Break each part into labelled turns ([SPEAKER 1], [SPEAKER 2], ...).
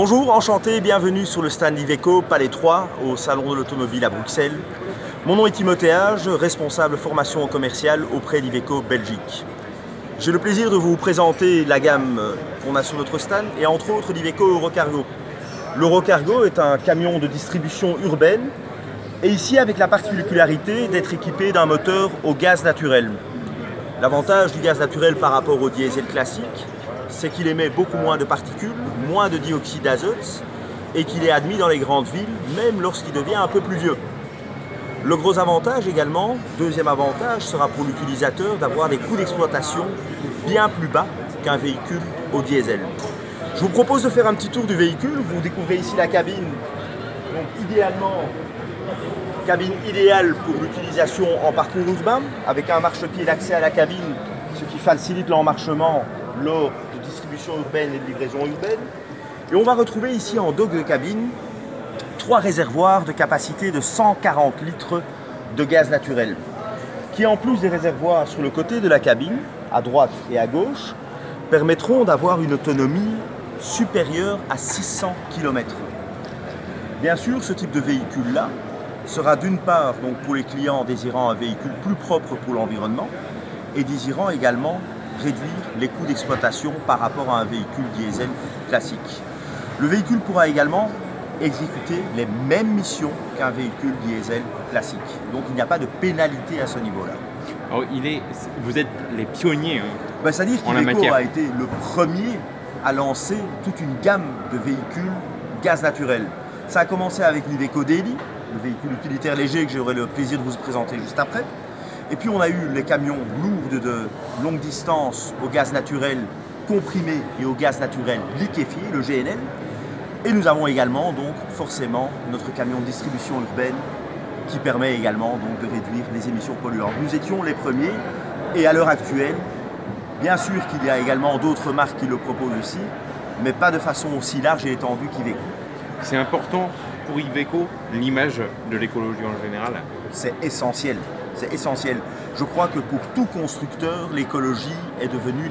[SPEAKER 1] Bonjour, enchanté, bienvenue sur le stand Iveco, Palais 3, au Salon de l'Automobile à Bruxelles. Mon nom est Timothée Hage, responsable formation commerciale auprès d'Iveco Belgique. J'ai le plaisir de vous présenter la gamme qu'on a sur notre stand et entre autres l'Iveco Eurocargo. L'Eurocargo est un camion de distribution urbaine et ici avec la particularité d'être équipé d'un moteur au gaz naturel. L'avantage du gaz naturel par rapport au diesel classique, c'est qu'il émet beaucoup moins de particules, moins de dioxyde d'azote et qu'il est admis dans les grandes villes, même lorsqu'il devient un peu plus vieux. Le gros avantage également, deuxième avantage, sera pour l'utilisateur d'avoir des coûts d'exploitation bien plus bas qu'un véhicule au diesel. Je vous propose de faire un petit tour du véhicule. Vous découvrez ici la cabine, donc idéalement, cabine idéale pour l'utilisation en parcours urbain, avec un marchepied d'accès à la cabine, ce qui facilite l'emmarchement lors de distribution urbaine et de livraison urbaine. Et on va retrouver ici en dock de cabine 3 réservoirs de capacité de 140 litres de gaz naturel, qui en plus des réservoirs sur le côté de la cabine, à droite et à gauche, permettront d'avoir une autonomie supérieure à 600 km. Bien sûr, ce type de véhicule-là sera d'une part donc pour les clients désirant un véhicule plus propre pour l'environnement et désirant également réduire les coûts d'exploitation par rapport à un véhicule diesel classique. Le véhicule pourra également exécuter les mêmes missions qu'un véhicule diesel classique. Donc il n'y a pas de pénalité à ce niveau-là.
[SPEAKER 2] Alors, vous êtes les pionniers
[SPEAKER 1] C'est-à-dire qu'Iveco a été le premier à lancer toute une gamme de véhicules gaz naturel. Ça a commencé avec l'Iveco Daily, le véhicule utilitaire léger que j'aurai le plaisir de vous présenter juste après. Et puis on a eu les camions lourds de longue distance au gaz naturel comprimé et au gaz naturel liquéfié, le GNL. Et nous avons également donc forcément notre camion de distribution urbaine qui permet également donc de réduire les émissions polluantes. Nous étions les premiers et à l'heure actuelle, bien sûr qu'il y a également d'autres marques qui le proposent aussi, mais pas de façon aussi large et étendue qu'Iveco.
[SPEAKER 2] C'est important pour Iveco, l'image de l'écologie en général.
[SPEAKER 1] C'est essentiel. C'est essentiel. Je crois que pour tout constructeur, l'écologie est devenue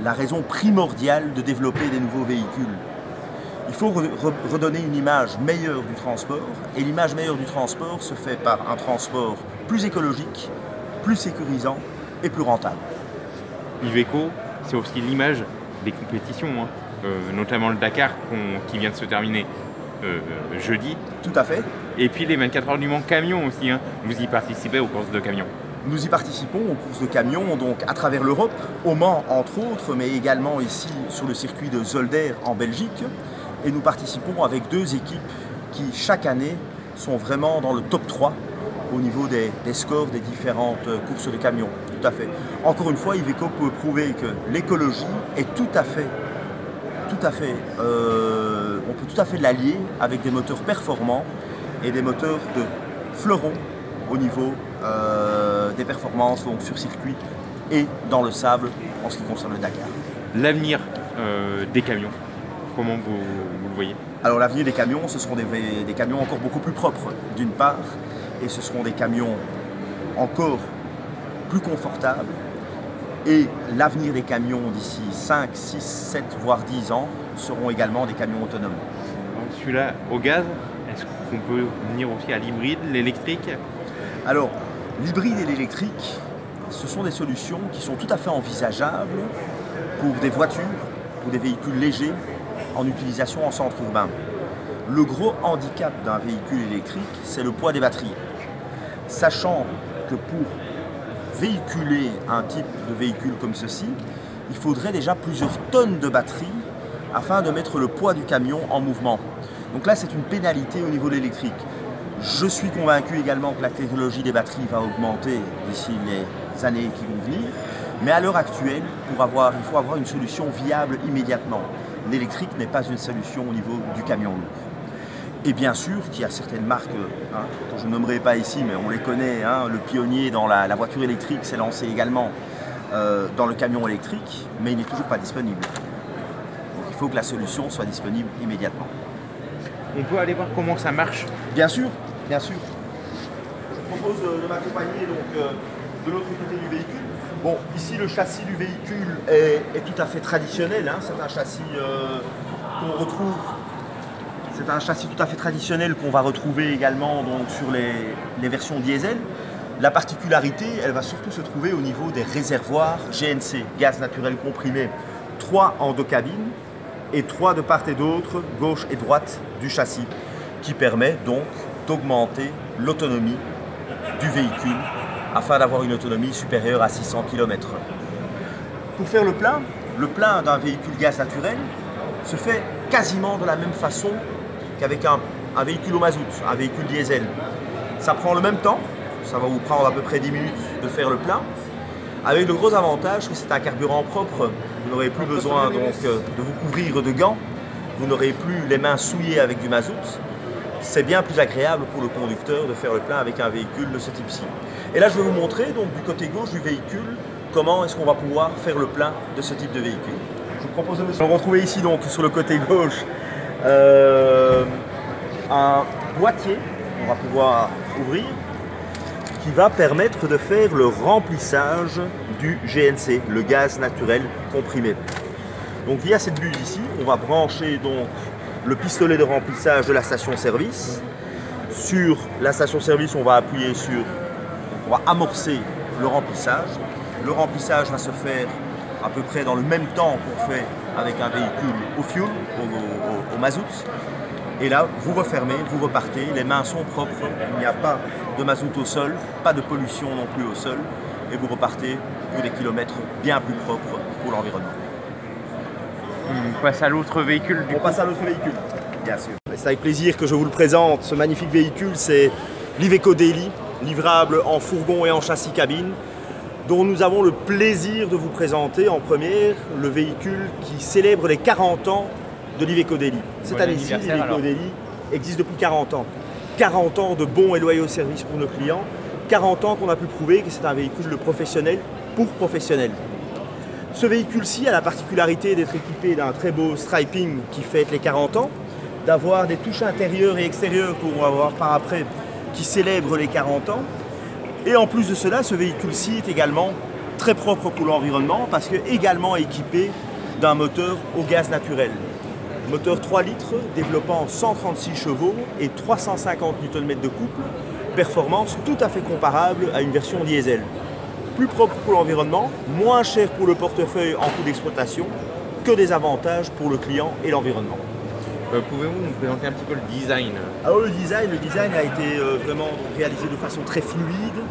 [SPEAKER 1] la raison primordiale de développer des nouveaux véhicules. Il faut redonner une image meilleure du transport, et l'image meilleure du transport se fait par un transport plus écologique, plus sécurisant et plus rentable.
[SPEAKER 2] Iveco, c'est aussi l'image des compétitions, notamment le Dakar qui vient de se terminer jeudi.
[SPEAKER 1] Tout à fait.
[SPEAKER 2] Et puis les 24 heures du Mans camion aussi, vous y participez aux courses de camions.
[SPEAKER 1] Nous y participons aux courses de camions donc à travers l'Europe, au Mans entre autres, mais également ici sur le circuit de Zolder en Belgique. Et nous participons avec 2 équipes qui chaque année sont vraiment dans le top 3 au niveau des scores des différentes courses de camions. Tout à fait. Encore une fois, Iveco peut prouver que l'écologie est on peut tout à fait l'allier avec des moteurs performants et des moteurs de fleurons au niveau des performances donc sur circuit et dans le sable en ce qui concerne le Dakar.
[SPEAKER 2] L'avenir des camions, comment vous le voyez?
[SPEAKER 1] Alors l'avenir des camions, ce seront des camions encore beaucoup plus propres d'une part, et ce seront des camions encore plus confortables. Et l'avenir des camions d'ici 5, 6, 7, voire 10 ans seront également des camions autonomes.
[SPEAKER 2] Celui-là au gaz, est-ce qu'on peut venir aussi à l'hybride, l'électrique?
[SPEAKER 1] Alors, l'hybride et l'électrique, ce sont des solutions qui sont tout à fait envisageables pour des voitures, pour des véhicules légers en utilisation en centre urbain. Le gros handicap d'un véhicule électrique, c'est le poids des batteries. Sachant que pour véhiculer un type de véhicule comme ceci, il faudrait déjà plusieurs tonnes de batteries afin de mettre le poids du camion en mouvement. Donc là, c'est une pénalité au niveau de l'électrique. Je suis convaincu également que la technologie des batteries va augmenter d'ici les années qui vont venir, mais à l'heure actuelle, il faut avoir une solution viable immédiatement. L'électrique n'est pas une solution au niveau du camion lourd. Et bien sûr qu'il y a certaines marques, que je ne nommerai pas ici, mais on les connaît, le pionnier dans la voiture électrique s'est lancé également dans le camion électrique, mais il n'est toujours pas disponible. Donc il faut que la solution soit disponible immédiatement.
[SPEAKER 2] On peut aller voir comment ça marche?
[SPEAKER 1] Bien sûr, bien sûr. Je propose de m'accompagner de l'autre côté du véhicule. Bon, ici le châssis du véhicule est tout à fait traditionnel, c'est un châssis qu'on retrouve, c'est un châssis tout à fait traditionnel qu'on va retrouver également donc, sur les versions diesel. La particularité, elle va surtout se trouver au niveau des réservoirs GNC, gaz naturel comprimé, 3 en 2 cabines et 3 de part et d'autre, gauche et droite du châssis, qui permet donc d'augmenter l'autonomie du véhicule afin d'avoir une autonomie supérieure à 600 km/h. Pour faire le plein d'un véhicule gaz naturel se fait quasiment de la même façon qu'avec un véhicule au mazout, un véhicule diesel. Ça prend le même temps, ça va vous prendre à peu près 10 minutes de faire le plein, avec le gros avantage que c'est un carburant propre. Vous n'aurez plus besoin donc de vous couvrir de gants, vous n'aurez plus les mains souillées avec du mazout. C'est bien plus agréable pour le conducteur de faire le plein avec un véhicule de ce type-ci. Et là, je vais vous montrer donc du côté gauche du véhicule comment est-ce qu'on va pouvoir faire le plein de ce type de véhicule. Je vous propose de me retrouver ici donc sur le côté gauche un boîtier qu'on va pouvoir ouvrir qui va permettre de faire le remplissage du GNC, le gaz naturel comprimé. Donc via cette buse ici, on va brancher donc le pistolet de remplissage de la station-service. Sur la station-service, on va appuyer sur, on va amorcer le remplissage. Le remplissage va se faire à peu près dans le même temps qu'on fait avec un véhicule au fuel, au mazout. Et là, vous refermez, vous repartez, les mains sont propres, il n'y a pas de mazout au sol, pas de pollution non plus au sol, et vous repartez pour des kilomètres bien plus propres pour l'environnement.
[SPEAKER 2] On passe à l'autre véhicule du coup.
[SPEAKER 1] On passe à l'autre véhicule, bien sûr. C'est avec plaisir que je vous le présente. Ce magnifique véhicule, c'est l'Iveco Daily, livrable en fourgon et en châssis cabine, dont nous avons le plaisir de vous présenter en première le véhicule qui célèbre les 40 ans de l'Iveco Daily. Cette année-ci, l'Iveco Daily existe depuis 40 ans. 40 ans de bons et loyaux services pour nos clients, 40 ans qu'on a pu prouver que c'est un véhicule de professionnel pour professionnels. Ce véhicule-ci a la particularité d'être équipé d'un très beau striping qui fête les 40 ans, d'avoir des touches intérieures et extérieures qu'on va voir par après qui célèbrent les 40 ans. Et en plus de cela, ce véhicule-ci est également très propre pour l'environnement parce que également équipé d'un moteur au gaz naturel. Moteur 3 litres développant 136 chevaux et 350 Nm de couple, performance tout à fait comparable à une version diesel. Plus propre pour l'environnement, moins cher pour le portefeuille en coût d'exploitation, que des avantages pour le client et l'environnement.
[SPEAKER 2] Pouvez-vous nous présenter un petit peu le design?
[SPEAKER 1] Le design a été vraiment réalisé de façon très fluide.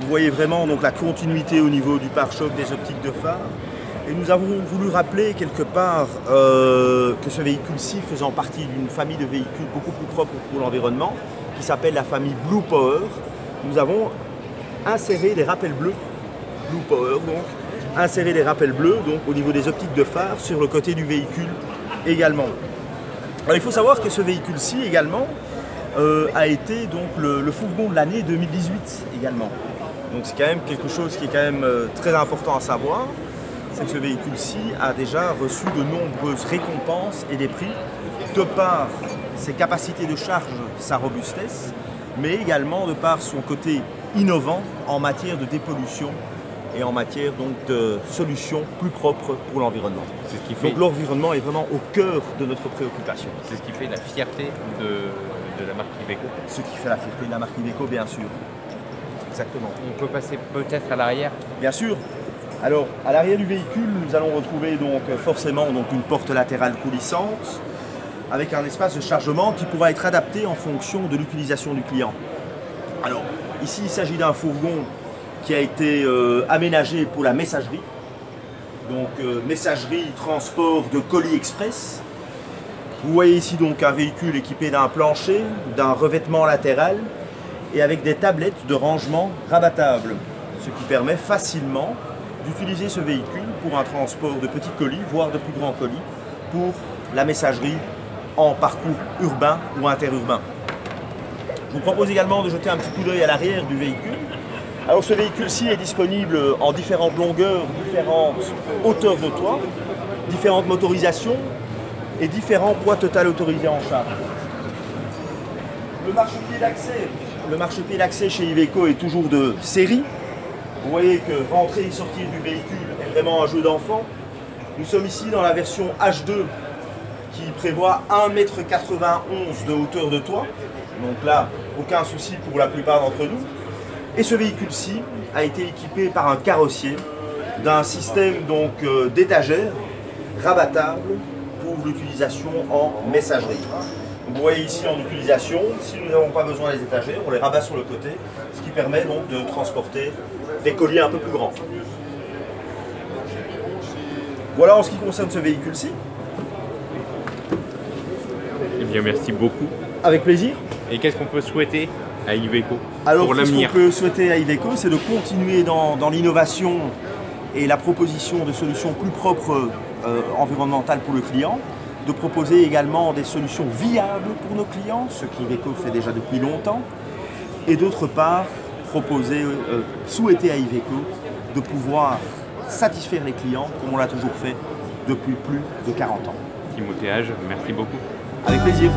[SPEAKER 1] Vous voyez vraiment donc, la continuité au niveau du pare-choc, des optiques de phare. Et nous avons voulu rappeler quelque part que ce véhicule-ci faisant partie d'une famille de véhicules beaucoup plus propres pour l'environnement, qui s'appelle la famille Blue Power, nous avons inséré des rappels bleus, Blue Power donc, inséré des rappels bleus donc, au niveau des optiques de phare sur le côté du véhicule également. Alors, il faut savoir que ce véhicule-ci également a été donc, le fourgon de l'année 2018 également. Donc c'est quand même quelque chose qui est quand même très important à savoir. C'est que ce véhicule-ci a déjà reçu de nombreuses récompenses et des prix, de par ses capacités de charge, sa robustesse, mais également de par son côté innovant en matière de dépollution et en matière donc, de solutions plus propres pour l'environnement. Donc l'environnement est vraiment au cœur de notre préoccupation.
[SPEAKER 2] C'est ce qui fait la fierté de la marque Iveco.
[SPEAKER 1] Ce qui fait la fierté de la marque Iveco, bien sûr. Exactement.
[SPEAKER 2] On peut passer peut-être à l'arrière?
[SPEAKER 1] Bien sûr. Alors, à l'arrière du véhicule, nous allons retrouver donc, forcément donc, une porte latérale coulissante avec un espace de chargement qui pourra être adapté en fonction de l'utilisation du client. Alors, ici, il s'agit d'un fourgon qui a été aménagé pour la messagerie. Donc, messagerie, transport de colis express. Vous voyez ici donc un véhicule équipé d'un plancher, d'un revêtement latéral et avec des tablettes de rangement rabattables, ce qui permet facilement d'utiliser ce véhicule pour un transport de petits colis, voire de plus grands colis, pour la messagerie en parcours urbain ou interurbain. Je vous propose également de jeter un petit coup d'œil à l'arrière du véhicule. Alors ce véhicule-ci est disponible en différentes longueurs, différentes hauteurs de toit, différentes motorisations et différents poids total autorisés en charge. Le marchepied d'accès chez Iveco est toujours de série. Vous voyez que rentrer et sortir du véhicule est vraiment un jeu d'enfant. Nous sommes ici dans la version H2 qui prévoit 1,91 m de hauteur de toit. Donc là, aucun souci pour la plupart d'entre nous. Et ce véhicule-ci a été équipé par un carrossier d'un système d'étagères rabattable pour l'utilisation en messagerie. Donc vous voyez ici en utilisation, si nous n'avons pas besoin des étagères, on les rabat sur le côté, ce qui permet donc de transporter des colis un peu plus grands. Voilà en ce qui concerne ce véhicule-ci.
[SPEAKER 2] Eh bien, merci beaucoup.
[SPEAKER 1] Avec plaisir.
[SPEAKER 2] Et qu'est-ce qu'on peut souhaiter à Iveco
[SPEAKER 1] Alors,
[SPEAKER 2] pour
[SPEAKER 1] ce qu'on
[SPEAKER 2] l'avenir?
[SPEAKER 1] peut souhaiter à Iveco, c'est de continuer dans l'innovation et la proposition de solutions plus propres environnementales pour le client, de proposer également des solutions viables pour nos clients, ce qu'Iveco fait déjà depuis longtemps, et d'autre part, souhaiter à Iveco de pouvoir satisfaire les clients comme on l'a toujours fait depuis plus de 40 ans.
[SPEAKER 2] Timothée Hage, merci beaucoup.
[SPEAKER 1] Avec plaisir.